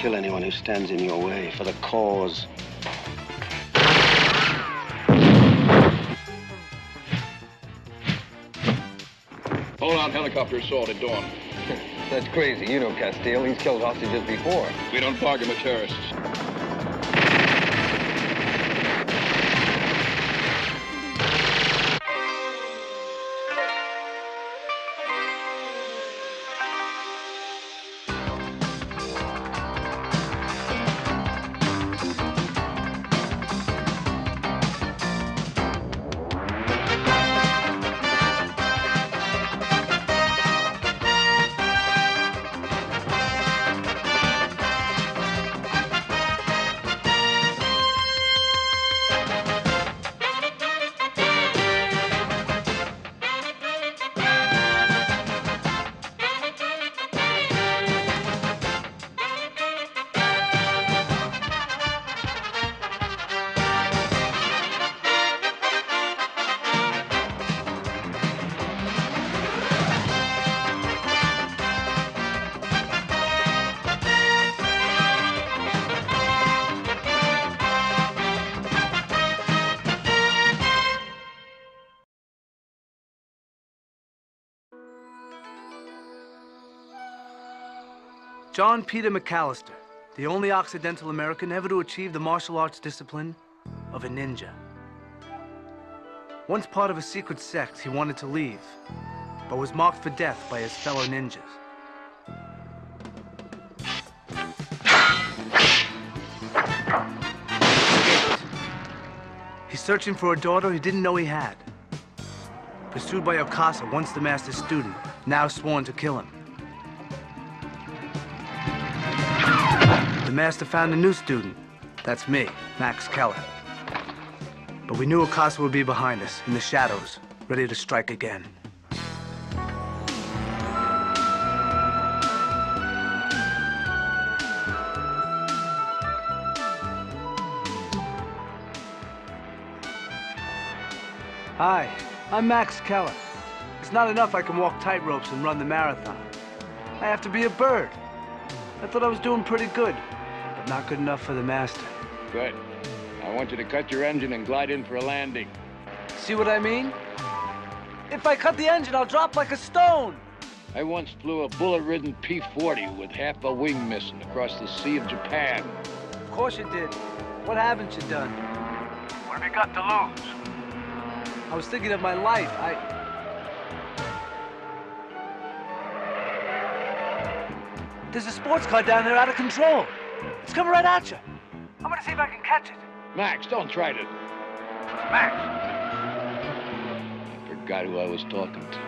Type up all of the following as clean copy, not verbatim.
kill anyone who stands in your way for the cause. Hold on, helicopter assault at dawn. That's crazy. You know Castile. He's killed hostages before. We don't bargain with terrorists. John Peter McAllister, the only Occidental American ever to achieve the martial arts discipline of a ninja. Once part of a secret sect, he wanted to leave, but was marked for death by his fellow ninjas. He's searching for a daughter he didn't know he had. Pursued by Okasa, once the master's student, now sworn to kill him. The master found a new student. That's me, Max Keller. But we knew Okasa would be behind us, in the shadows, ready to strike again. Hi, I'm Max Keller. It's not enough I can walk tightropes and run the marathon. I have to be a bird. I thought I was doing pretty good, but not good enough for the master. Good. I want you to cut your engine and glide in for a landing. See what I mean? If I cut the engine, I'll drop like a stone. I once flew a bullet-ridden P-40 with half a wing missing across the Sea of Japan. Of course you did. What haven't you done? What have you got to lose? I was thinking of my life. There's a sports car down there out of control. It's coming right at you. I'm gonna see if I can catch it. Max, don't try to... Max! I forgot who I was talking to.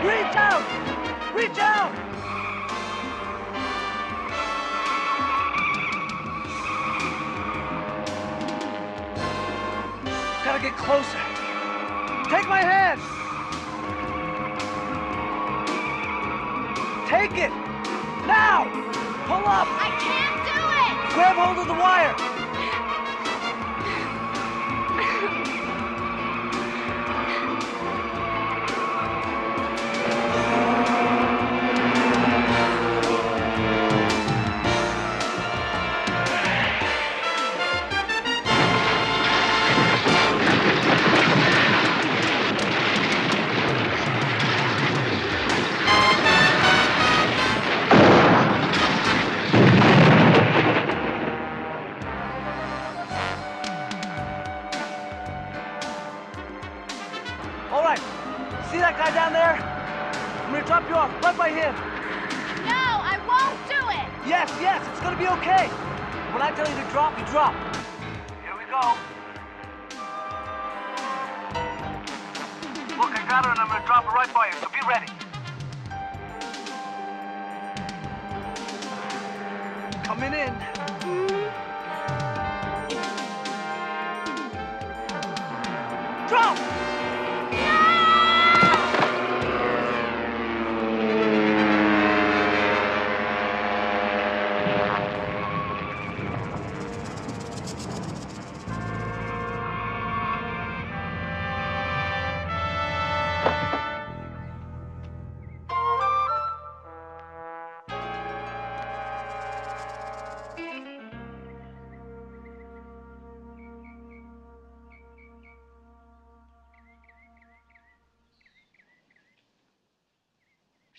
Reach out! Reach out! Gotta get closer. Take my hand! Take it! Now! Pull up! I can't do it! Grab hold of the wire! All right, see that guy down there? I'm gonna drop you off right by him. No, I won't do it! Yes, it's gonna be okay. When I tell you to drop, you drop. Here we go. Look, I got her and I'm gonna drop her right by you, so be ready. Coming in.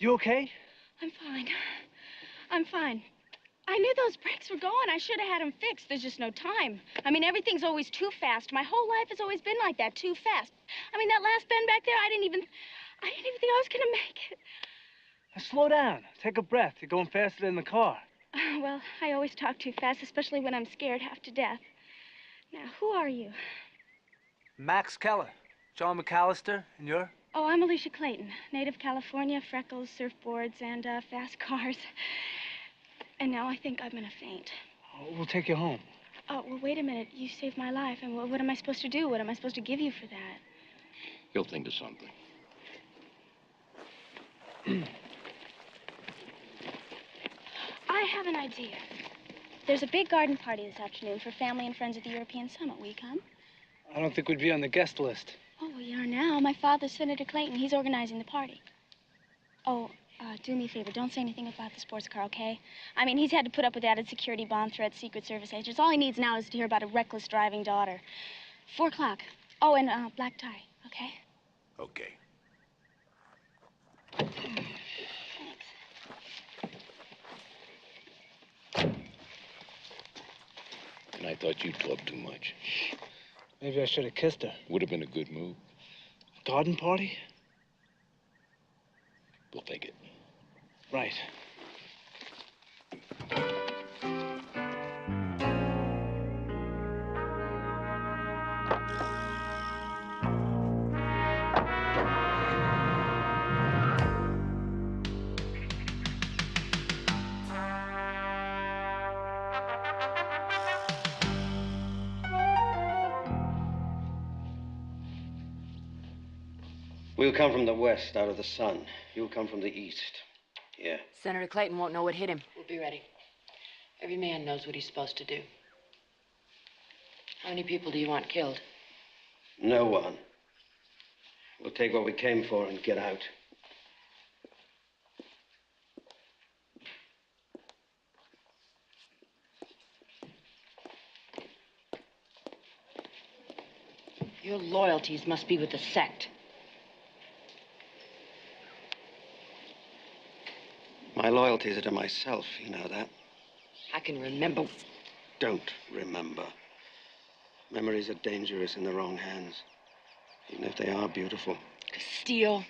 You okay? I'm fine. I'm fine. I knew those brakes were going. I should have had them fixed. There's just no time. I mean, everything's always too fast. My whole life has always been like that, too fast. I mean, that last bend back there, I didn't even think I was gonna make it. Now slow down. Take a breath. You're going faster than the car. Well, I always talk too fast, especially when I'm scared half to death. Now, who are you? Max Keller. John McAllister, and you're? Oh, I'm Alicia Clayton. Native California, freckles, surfboards, and fast cars. And now I think I'm gonna faint. Oh, we'll take you home. Oh, well, wait a minute. You saved my life, and what am I supposed to do? What am I supposed to give you for that? He'll think of something. I have an idea. There's a big garden party this afternoon for family and friends at the European Summit. Will you come? I don't think we'd be on the guest list. Oh, we are now. My father's Senator Clayton. He's organizing the party. Oh, do me a favor. Don't say anything about the sports car, okay? I mean, he's had to put up with added security, bomb threats, Secret Service agents. All he needs now is to hear about a reckless driving daughter. 4 o'clock. Oh, and black tie, okay? Okay. Thanks. And I thought you talked too much. Maybe I should have kissed her. Would have been a good move. Garden party? We'll take it. Right. We'll come from the west, out of the sun. You'll come from the east. Yeah. Senator Clayton won't know what hit him. We'll be ready. Every man knows what he's supposed to do. How many people do you want killed? No one. We'll take what we came for and get out. Your loyalties must be with the sect. My loyalties are to myself, you know that. I can remember. Don't remember. Memories are dangerous in the wrong hands, even if they are beautiful. Castile.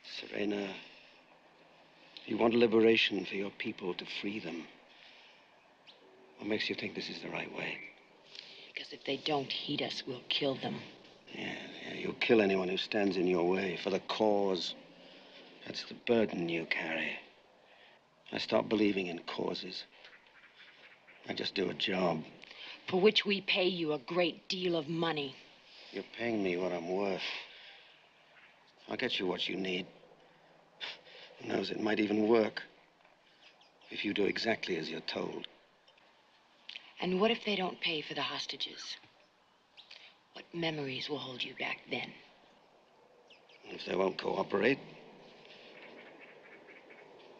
Serena, you want liberation for your people, to free them. What makes you think this is the right way? Because if they don't heed us, we'll kill them. Yeah, you'll kill anyone who stands in your way for the cause. That's the burden you carry. I stopped believing in causes. I just do a job. For which we pay you a great deal of money. You're paying me what I'm worth. I'll get you what you need. Who knows, it might even work. If you do exactly as you're told. And what if they don't pay for the hostages? What memories will hold you back then? If they won't cooperate,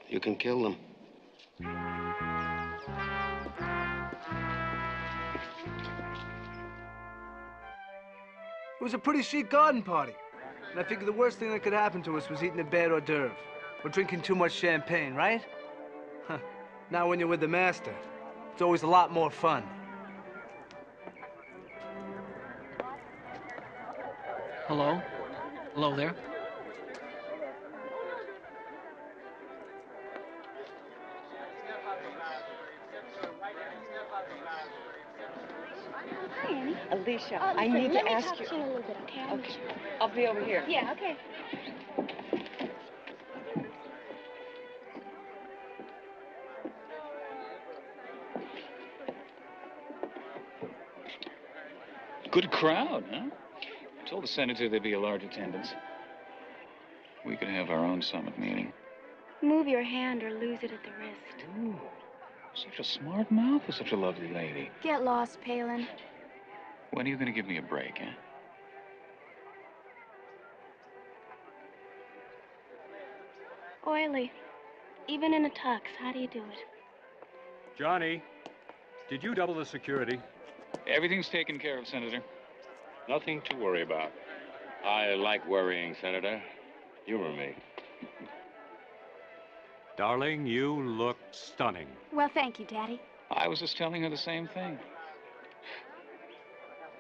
you can kill them. It was a pretty chic garden party. And I figured the worst thing that could happen to us was eating a bad hors d'oeuvre. Or drinking too much champagne, right? Huh. Now when you're with the master, it's always a lot more fun. Hello? Hello there? Hi, Annie. Alicia, Oh, I listen, need let to me ask talk you. to you in a little bit, okay? Okay. I'll be over here. Yeah, okay. Good crowd, huh? I told the senator there'd be a large attendance. We could have our own summit meeting. Move your hand or lose it at the wrist. Ooh, such a smart mouth for such a lovely lady. Get lost, Palin. When are you going to give me a break, huh? Oily. Even in a tux, how do you do it? Johnny, did you double the security? Everything's taken care of, Senator. Nothing to worry about. I like worrying, Senator. Humor me. Darling, you look stunning. Well, thank you, Daddy. I was just telling her the same thing.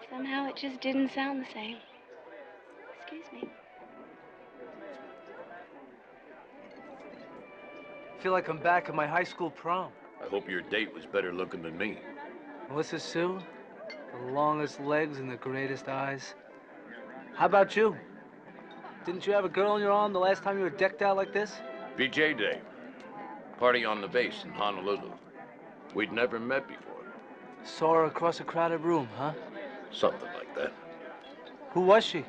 Somehow it just didn't sound the same. Excuse me. I feel like I'm back at my high school prom. I hope your date was better looking than me. Melissa Sue, the longest legs and the greatest eyes. How about you? Didn't you have a girl in your arm the last time you were decked out like this? VJ Day. Party on the base in Honolulu. We'd never met before. Saw her across a crowded room, huh? Something like that. Who was she?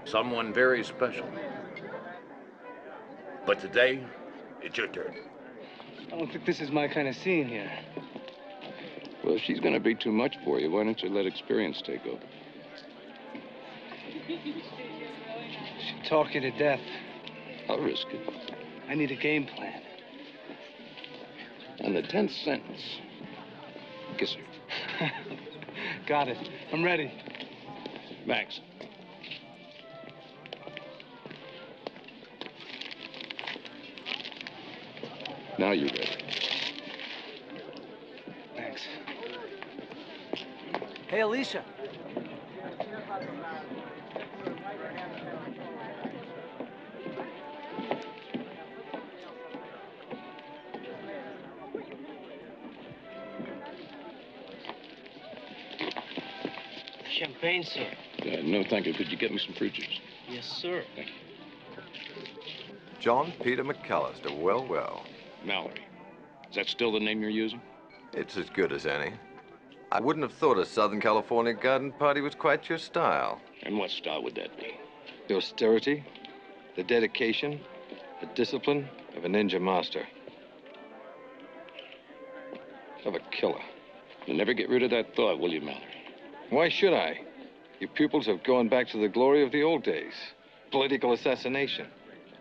Someone very special. But today, it's your turn. I don't think this is my kind of scene here. Well, if she's going to be too much for you, why don't you let experience take over? She'd talk you to death. I'll risk it. I need a game plan. On the 10th sentence, kiss her. Got it. I'm ready. Max. Now you're ready. Thanks. Hey, Alicia. Champagne, sir. No, thank you. Could you get me some fruit juice? Yes, sir. Thank you. John Peter McAllister. Well, well. Mallory. Is that still the name you're using? It's as good as any. I wouldn't have thought a Southern California garden party was quite your style. And what style would that be? The austerity, the dedication, the discipline of a ninja master. Of a killer. You'll never get rid of that thought, will you, Mallory? Why should I? Your pupils have gone back to the glory of the old days. Political assassination,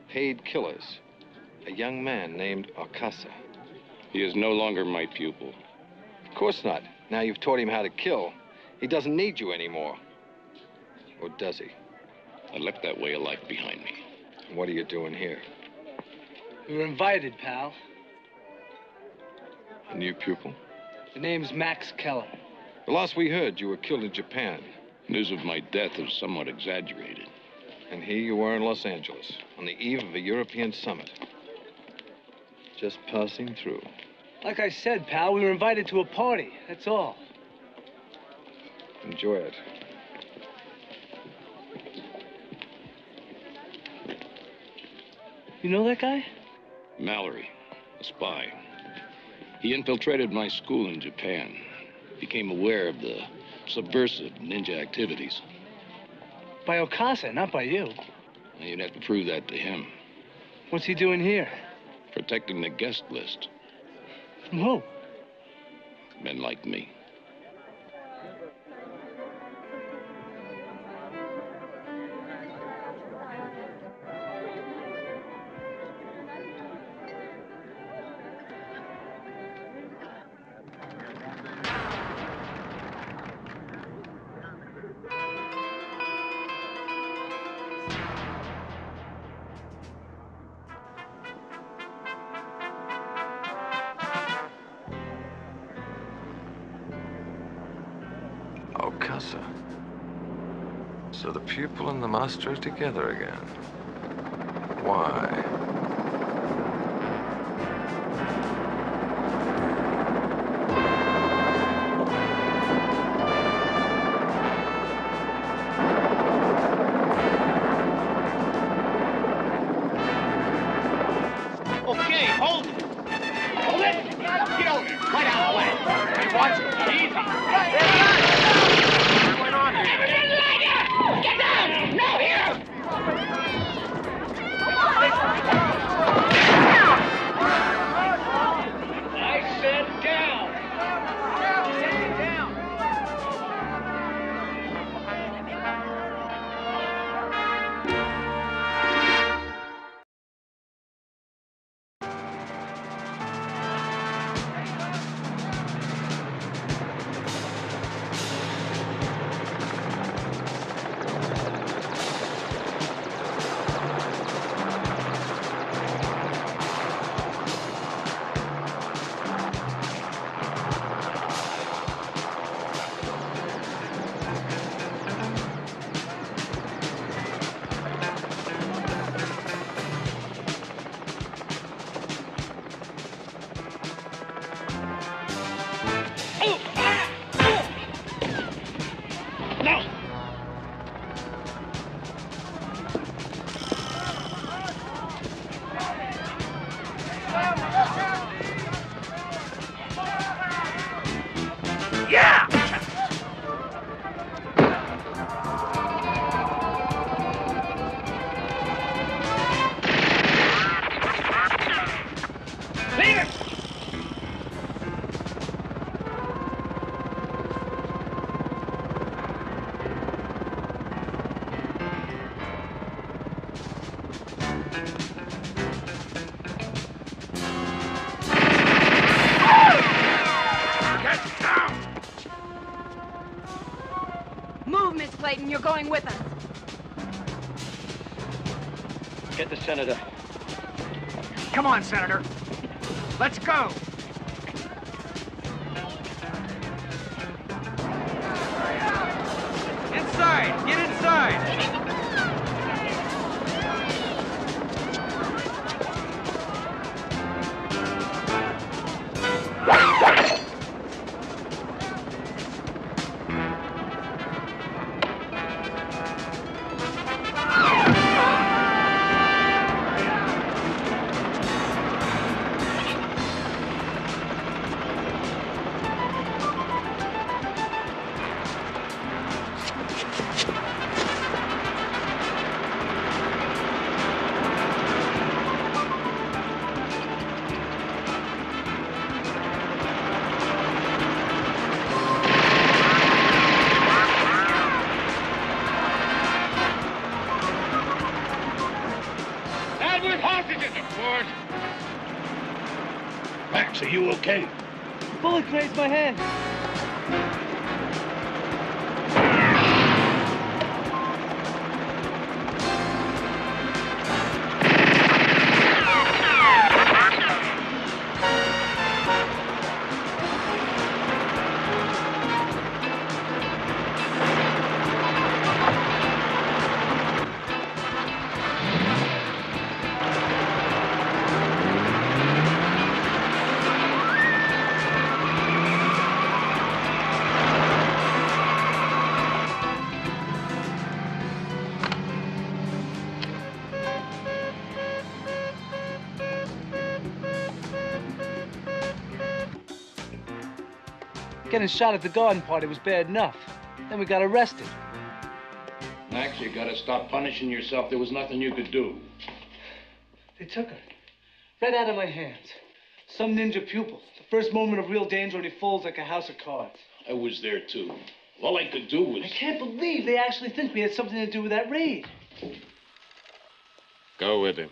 paid killers, a young man named Alcasa. He is no longer my pupil. Of course not. Now you've taught him how to kill. He doesn't need you anymore. Or does he? I left that way of life behind me. And what are you doing here? We were invited, pal. A new pupil? The name's Max Keller. The last we heard, you were killed in Japan. News of my death is somewhat exaggerated. And here you are in Los Angeles, on the eve of a European summit. Just passing through. Like I said, pal, we were invited to a party. That's all. Enjoy it. You know that guy? Mallory, a spy. He infiltrated my school in Japan. Became aware of the subversive ninja activities. By Okasa, not by you. You'd have to prove that to him. What's he doing here? Protecting the guest list. From who? Men like me. Okasa. So the pupil and the master are together again. Why? Okay, hold it. Hold it. Get over here. Right out of the way. Hey, watch it. Easy. What's going on here? Get down! No, here! I said down! Sit down. Yeah! Leave it! Move, Miss Clayton. You're going with us. Get the senator. Come on, Senator. Let's go. Inside. Get inside. Max, are you okay? Bullet grazed my hand. Getting shot at the garden party was bad enough. Then we got arrested. Max, you gotta stop punishing yourself. There was nothing you could do. They took her. Right out of my hands. Some ninja pupil. The first moment of real danger and he falls like a house of cards. I was there, too. All I could do was... I can't believe they actually think we had something to do with that raid. Go with him.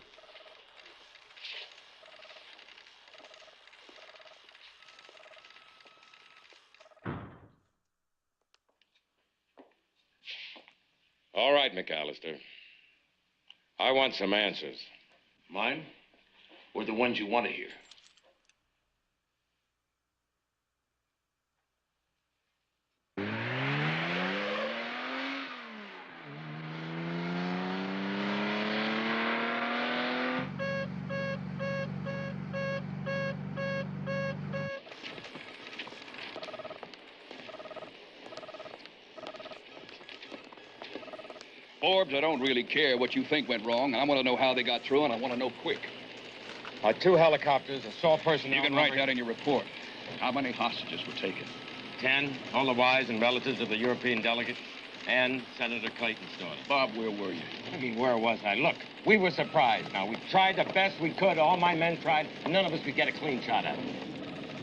All right, McAllister. I want some answers. Mine? Or the ones you want to hear? Forbes, I don't really care what you think went wrong. I want to know how they got through, and I want to know quick. 2 helicopters, assault personnel. You can write that in your report. How many hostages were taken? 10, all the wives and relatives of the European delegate, and Senator Clayton's daughter. Bob, where were you? I mean, where was I? Look, we were surprised. Now, we tried the best we could. All my men tried. None of us could get a clean shot at them.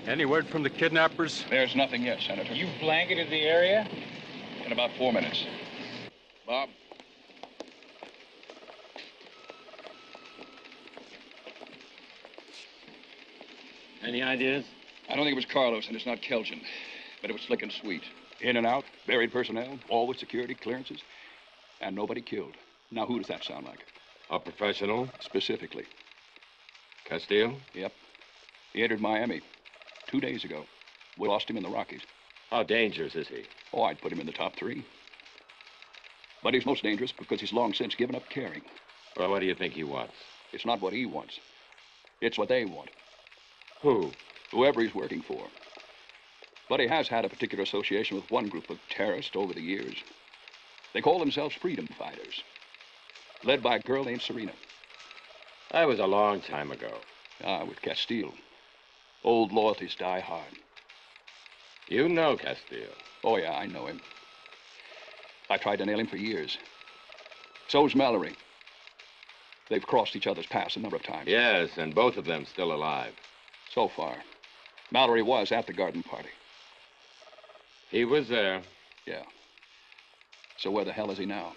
Any word from the kidnappers? There's nothing yet, Senator. You blanketed the area? In about 4 minutes. Bob? Any ideas? I don't think it was Carlos, and it's not Keljan. But it was slick and sweet. In and out, buried personnel, all with security clearances, and nobody killed. Now, who does that sound like? A professional? Specifically. Castillo? Yep. He entered Miami 2 days ago. We lost him in the Rockies. How dangerous is he? Oh, I'd put him in the top 3. But he's most dangerous because he's long since given up caring. Well, what do you think he wants? It's not what he wants. It's what they want. Who? Whoever he's working for. But he has had a particular association with one group of terrorists over the years. They call themselves freedom fighters, led by a girl named Serena. That was a long time ago. Ah, with Castile. Old loyalties die hard. You know Castile. Oh, yeah, I know him. I tried to nail him for years. So's Mallory. They've crossed each other's paths a number of times. Yes, and both of them still alive. So far. Mallory was at the garden party. He was there. Yeah. So where the hell is he now?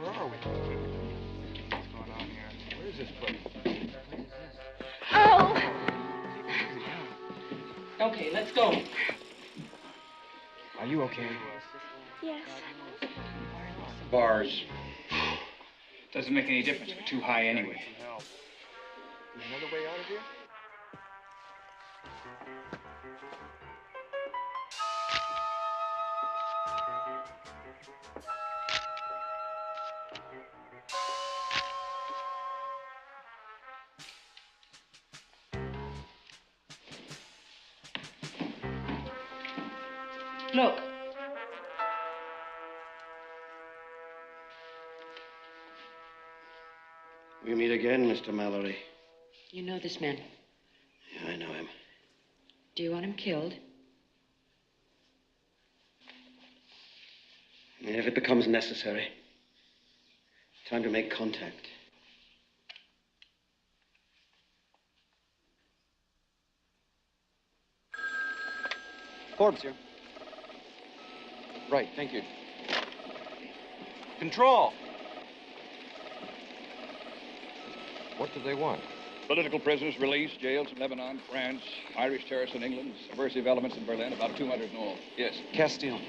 Where are we? What's going on here? Where is this place? Oh! Okay, let's go. Are you okay? Yes. Bars. Doesn't make any difference. We're too high anyway. There's another way out of here? Look. We meet again, Mr. Mallory. You know this man. Yeah, I know him. Do you want him killed? If it becomes necessary. Time to make contact. Forbes here. Right, thank you. Control! What do they want? Political prisoners released, jails in Lebanon, France, Irish terrorists in England, subversive elements in Berlin, about 200 in all. Yes. Castile.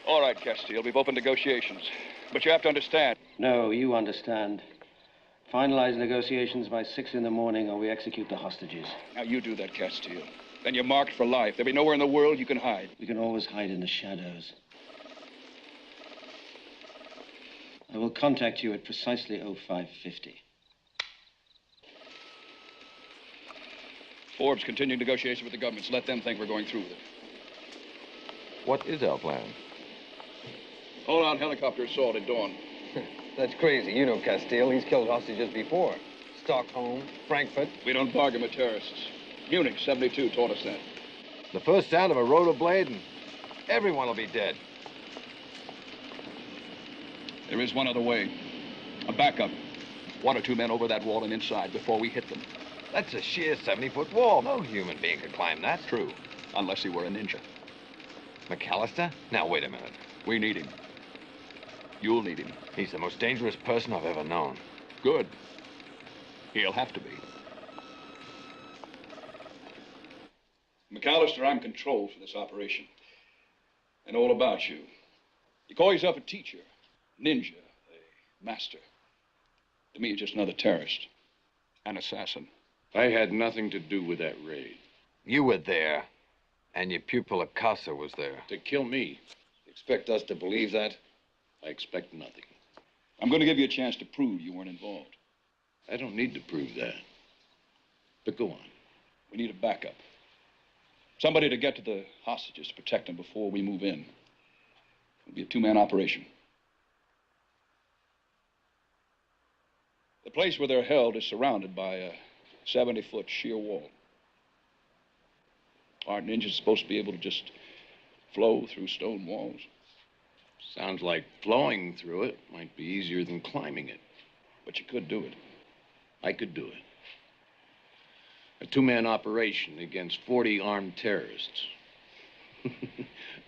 All right, Castile, we've opened negotiations. But you have to understand. No, you understand. Finalize negotiations by 6 in the morning or we execute the hostages. Now you do that, Castile. Then you're marked for life. There'll be nowhere in the world you can hide. We can always hide in the shadows. I will contact you at precisely 0550. Forbes, continue negotiations with the governments. Let them think we're going through with it. What is our plan? All-out helicopter assault at dawn. That's crazy. You know Castile. He's killed hostages before. Stockholm, Frankfurt. We don't bargain with terrorists. Munich, 72, taught us that. The first sound of a rotor blade and everyone will be dead. There is one other way. A backup. 1 or 2 men over that wall and inside before we hit them. That's a sheer 70-foot wall. No human being could climb that. True. Unless he were a ninja. McAllister? Now, wait a minute. We need him. You'll need him. He's the most dangerous person I've ever known. Good. He'll have to be. McAllister, I'm control for this operation. And all about you. You call yourself a teacher, ninja, a master. To me, you're just another terrorist. An assassin. I had nothing to do with that raid. You were there, and your pupil Acasa was there. To kill me. Expect us to believe that? I expect nothing. I'm going to give you a chance to prove you weren't involved. I don't need to prove that. But go on. We need a backup. Somebody to get to the hostages to protect them before we move in. It'll be a 2-man operation. The place where they're held is surrounded by a 70-foot sheer wall. Aren't ninjas supposed to be able to just flow through stone walls? Sounds like flowing through it might be easier than climbing it. But you could do it. I could do it. A two-man operation against 40 armed terrorists.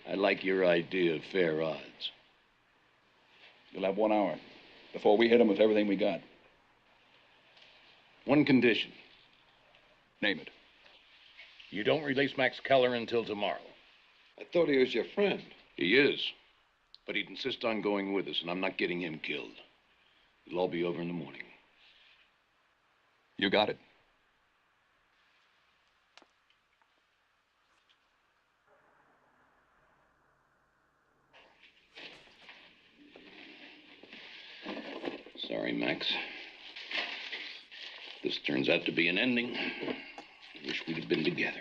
I like your idea of fair odds. You'll have 1 hour before we hit them with everything we got. One condition. Name it. You don't release Max Keller until tomorrow. I thought he was your friend. He is. But he'd insist on going with us, and I'm not getting him killed. It'll all be over in the morning. You got it. Sorry, Max. This turns out to be an ending. I wish we'd have been together.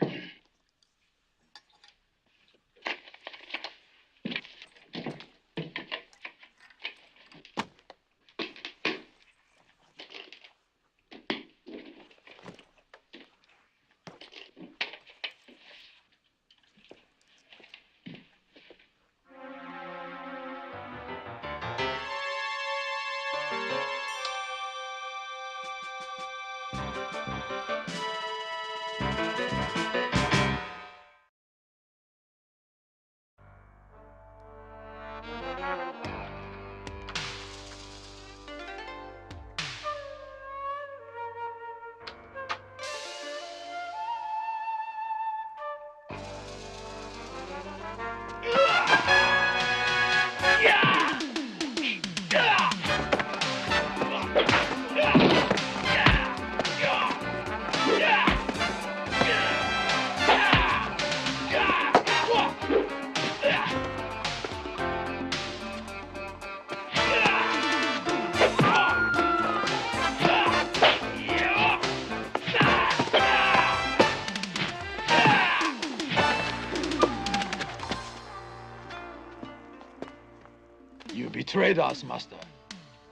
You betrayed us, Master.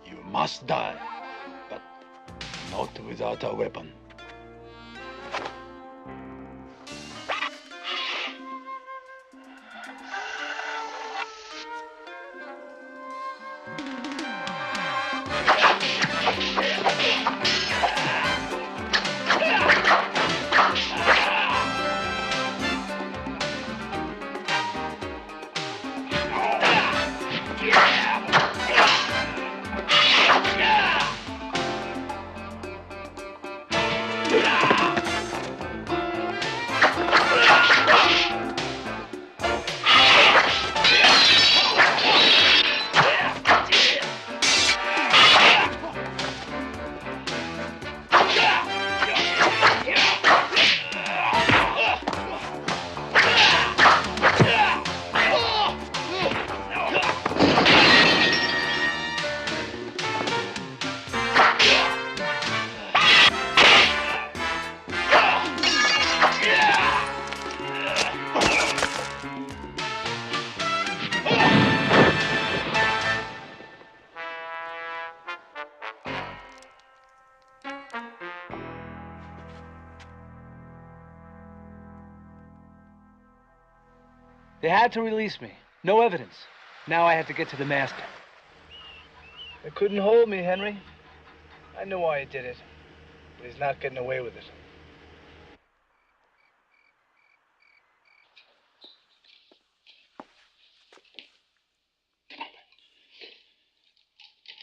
You must die, but not without a weapon. They had to release me. No evidence. Now I had to get to the master. They couldn't hold me, Henry. I know why he did it, but he's not getting away with it.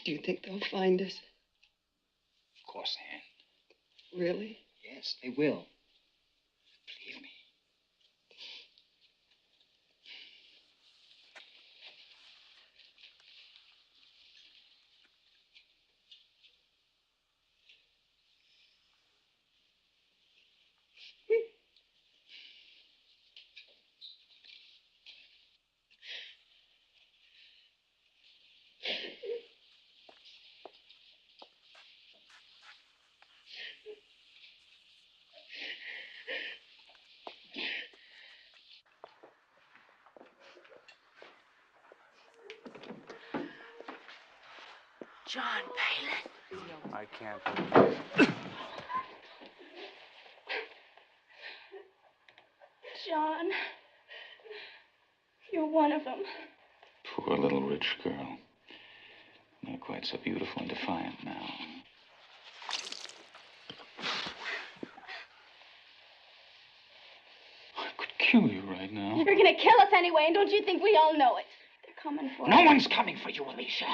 Do you think they'll find us? Of course, Anne. Really? Yes, they will. Believe me. John Palin. I can't believe it. John, you're one of them. Poor little rich girl. Not quite so beautiful and defiant now. kill you right now. They're gonna kill us anyway, and don't you think we all know it? They're coming for us. No one's coming for you, Alicia.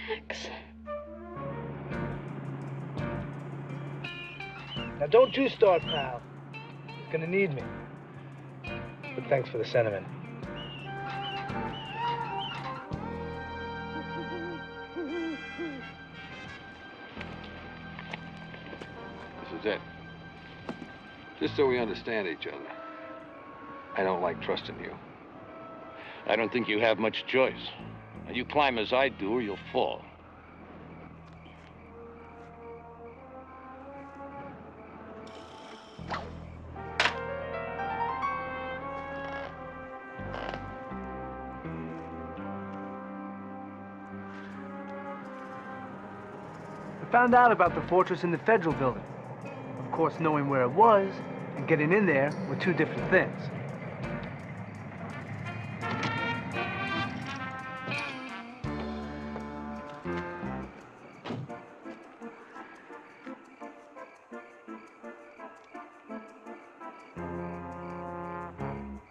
Max. Now don't you start, pal. He's gonna need me. But thanks for the sentiment. This is it. Just so we understand each other. I don't like trusting you. I don't think you have much choice. Now, you climb as I do, or you'll fall. I found out about the fortress in the Federal Building. Of course, knowing where it was and getting in there were two different things.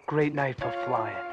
Great night for flying.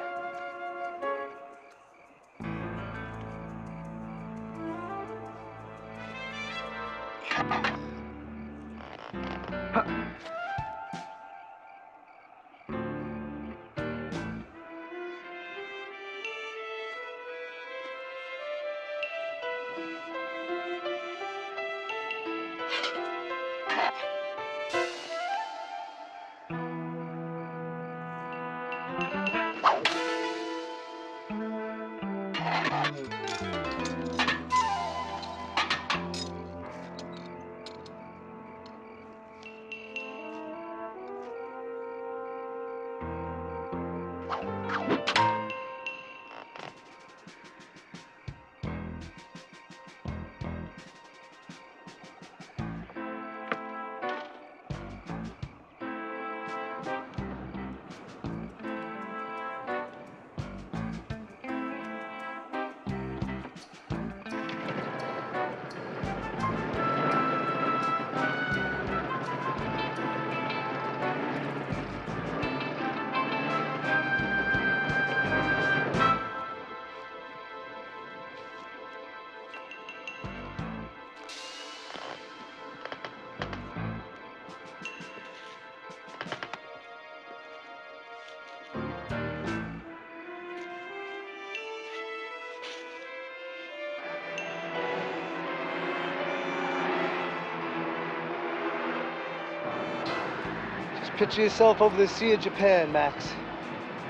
Picture yourself over the Sea of Japan, Max.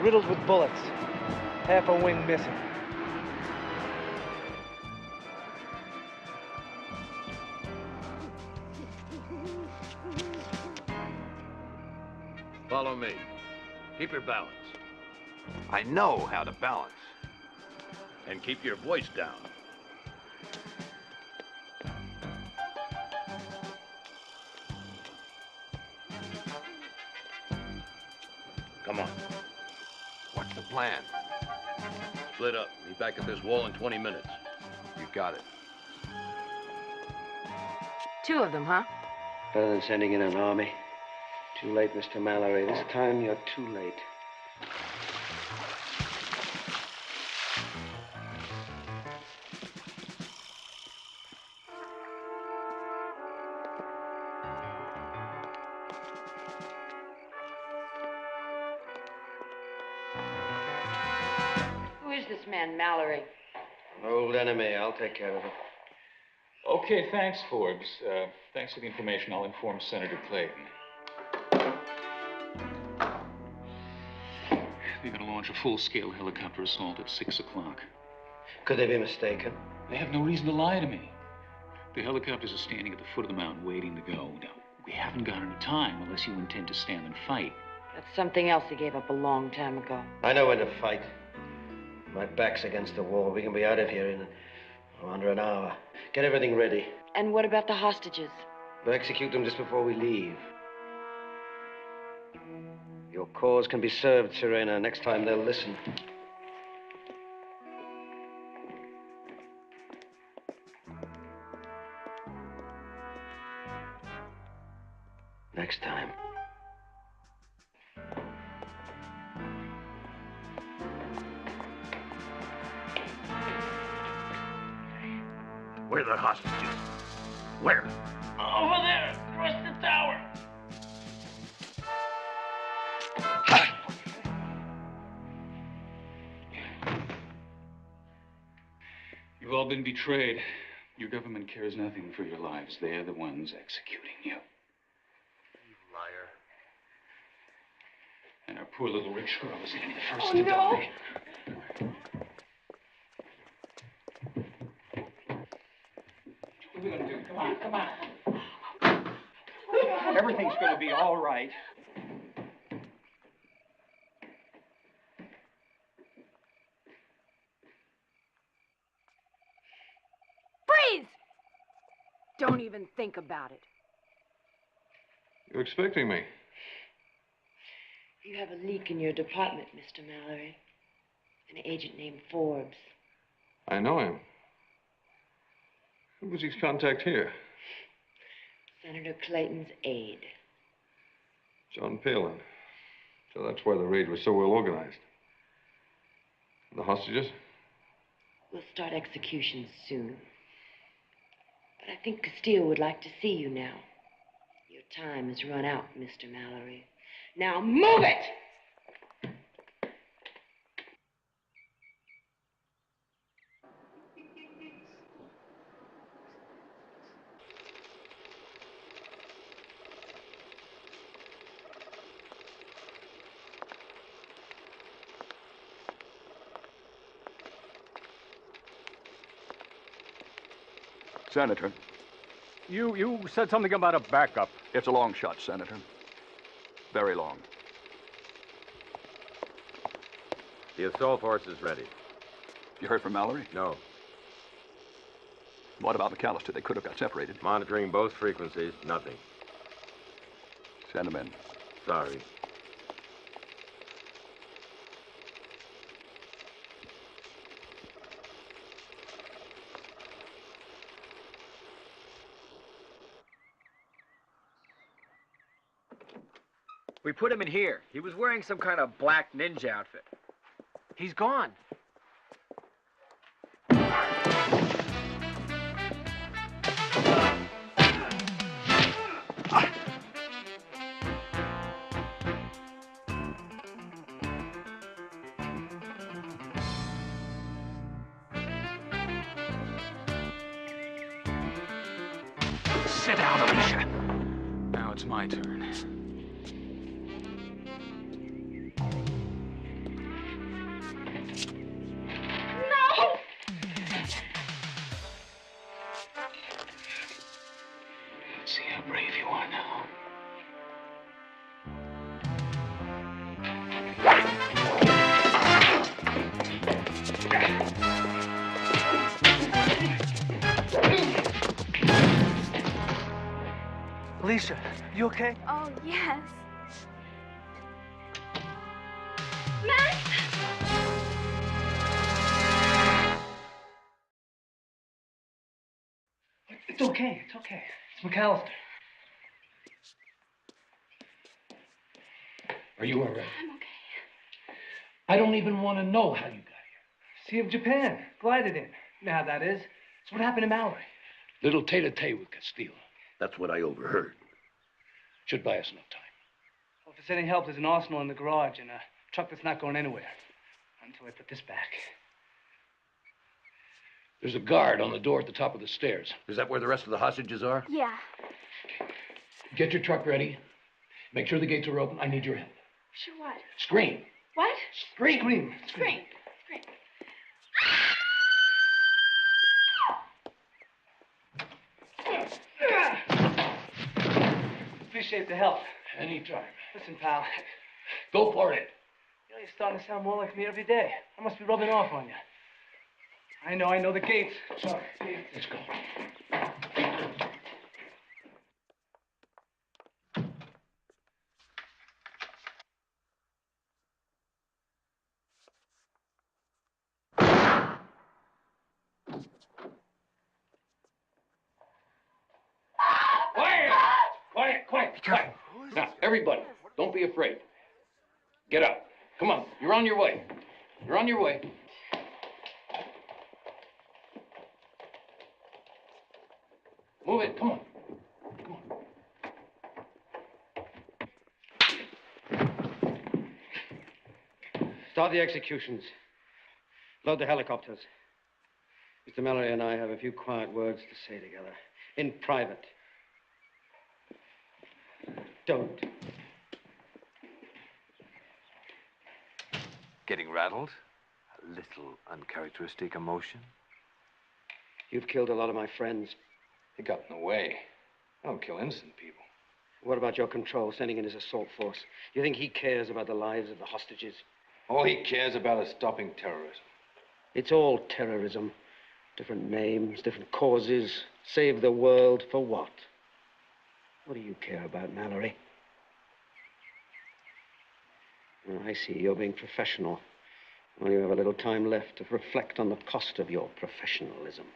Riddled with bullets. Half a wing missing. Follow me. Keep your balance. I know how to balance. And keep your voice down. Come on. What's the plan? Split up. Meet back at this wall in 20 minutes. You got it. Two of them, huh? Better than sending in an army. Too late, Mr. Mallory. This time you're too late. Who is this man, Mallory? Old enemy. I'll take care of it. Okay, thanks, Forbes. Thanks for the information. I'll inform Senator Clayton. They're going to launch a full-scale helicopter assault at 6 o'clock. Could they be mistaken? They have no reason to lie to me. The helicopters are standing at the foot of the mountain waiting to go. Now, we haven't got any time unless you intend to stand and fight. That's something else he gave up a long time ago. I know when to fight. My back's against the wall. We can be out of here in under an hour. Get everything ready. And what about the hostages? We'll execute them just before we leave. Your cause can be served, Serena. Next time they'll listen. Next time. Where are the hostages? Where? Over there, across the tower. You've all been betrayed. Your government cares nothing for your lives. They're the ones executing you. You liar. And our poor little rich girl is going to be the first Oh, to no. die. What are we going to do? Come on, come on. Everything's going to be all right. Freeze! Don't even think about it. You expecting me? You have a leak in your department, Mr. Mallory. An agent named Forbes. I know him. Who was his contact here? Senator Clayton's aide. John Palin. So that's why the raid was so well organized. And the hostages? We'll start executions soon. But I think Castile would like to see you now. Your time has run out, Mr. Mallory. Now move it! Senator, you said something about a backup. It's a long shot, Senator. Very long. The assault force is ready. You heard from Mallory? No. What about McAllister? They could have got separated. Monitoring both frequencies, nothing. Send them in. Sorry. We put him in here. He was wearing some kind of black ninja outfit. He's gone. Sit down, Alicia. Now it's my turn. Let's see how brave you are now. Alicia, you okay? Oh, yes. Max! It's okay. It's okay. It's McAllister. Are you all right? I'm okay. I don't even want to know how you got here. Sea of Japan. Glided in. You know how that is. It's what happened to Mallory. Little tete-a-tete with Castile. That's what I overheard. Should buy us enough time. Well, if it's any help, there's an arsenal in the garage and a truck that's not going anywhere. Until I put this back. There's a guard on the door at the top of the stairs. Is that where the rest of the hostages are? Yeah. Get your truck ready. Make sure the gates are open. I need your help. Sure what? Scream. What? Scream. Scream. Scream. Appreciate the help. Anytime. Listen, pal. Go for it. You know, you're starting to sound more like me every day. I must be rubbing off on you. I know the gates. Sorry. Let's go. Careful. Now, everybody, don't be afraid. Get out. Come on, you're on your way. You're on your way. Move it, come on. Start the executions. Load the helicopters. Mr. Mallory and I have a few quiet words to say together. In private. Don't. Getting rattled? A little uncharacteristic emotion? You've killed a lot of my friends. He got in the way. I don't kill innocent people. What about your control, sending in his assault force? You think he cares about the lives of the hostages? All he cares about is stopping terrorism. It's all terrorism. Different names, different causes. Save the world for what? What do you care about, Mallory? Oh, I see. You're being professional. Well, you have a little time left to reflect on the cost of your professionalism.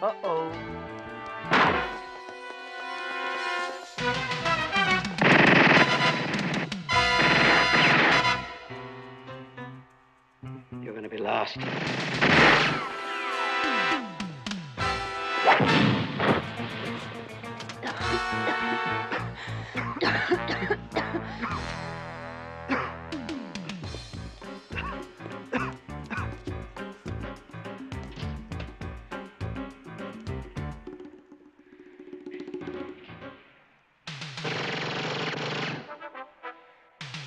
Uh-oh. You're going to be last.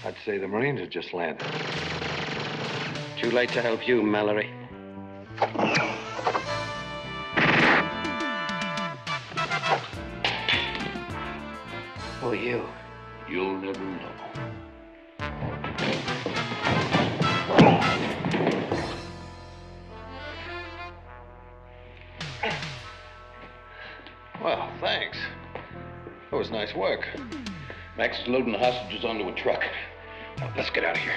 I'd say the Marines had just landed. Too late to help you, Mallory. Who are you? You'll never know. Well, thanks. That was nice work. Max is loading the hostages onto a truck. Now, let's get out of here.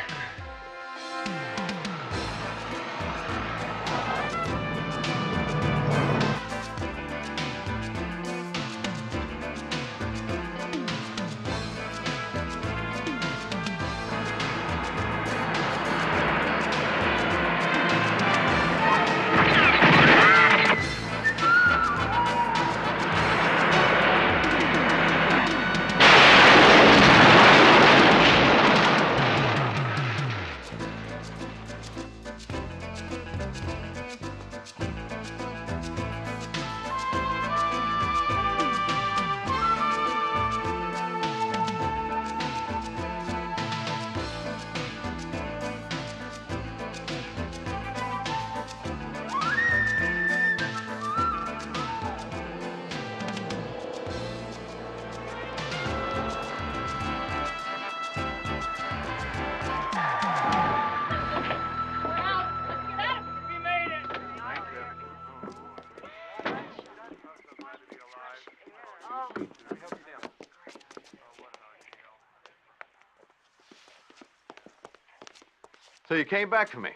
So you came back for me?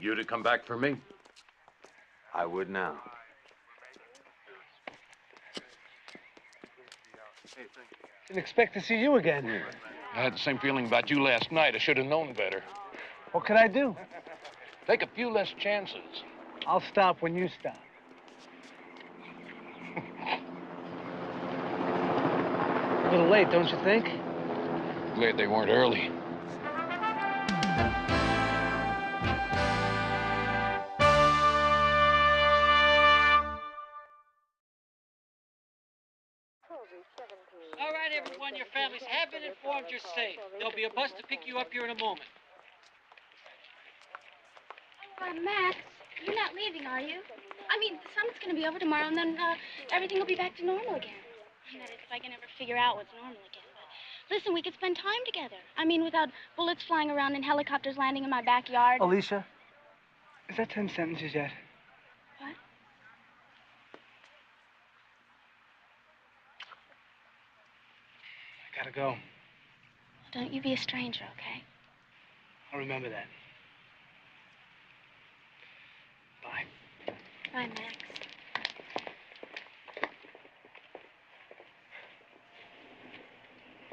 You to come back for me? I would now. Didn't expect to see you again. I had the same feeling about you last night. I should have known better. What could I do? Take a few less chances. I'll stop when you stop. A little late, don't you think? Glad they weren't early. All right, everyone, your families have been informed you're safe. There'll be a bus to pick you up here in a moment. Max, you're not leaving, are you? I mean, the summit's going to be over tomorrow, and then everything will be back to normal again. That is, if I can ever figure out what's normal again. But listen, we could spend time together. I mean, without bullets flying around and helicopters landing in my backyard. Alicia, is that 10 sentences yet? What? I gotta go. Don't you be a stranger, okay? I'll remember that. Bye. Bye, Max.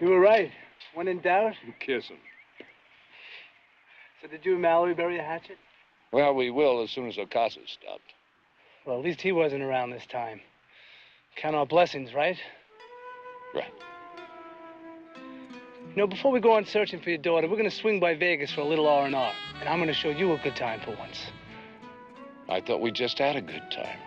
You were right. When in doubt. Kiss him. So did you and Mallory bury a hatchet? Well, we will as soon as Ocasio stopped. Well, at least he wasn't around this time. Count our blessings, right? Right. You know, before we go on searching for your daughter, we're going to swing by Vegas for a little R&R. And I'm going to show you a good time for once. I thought we just had a good time.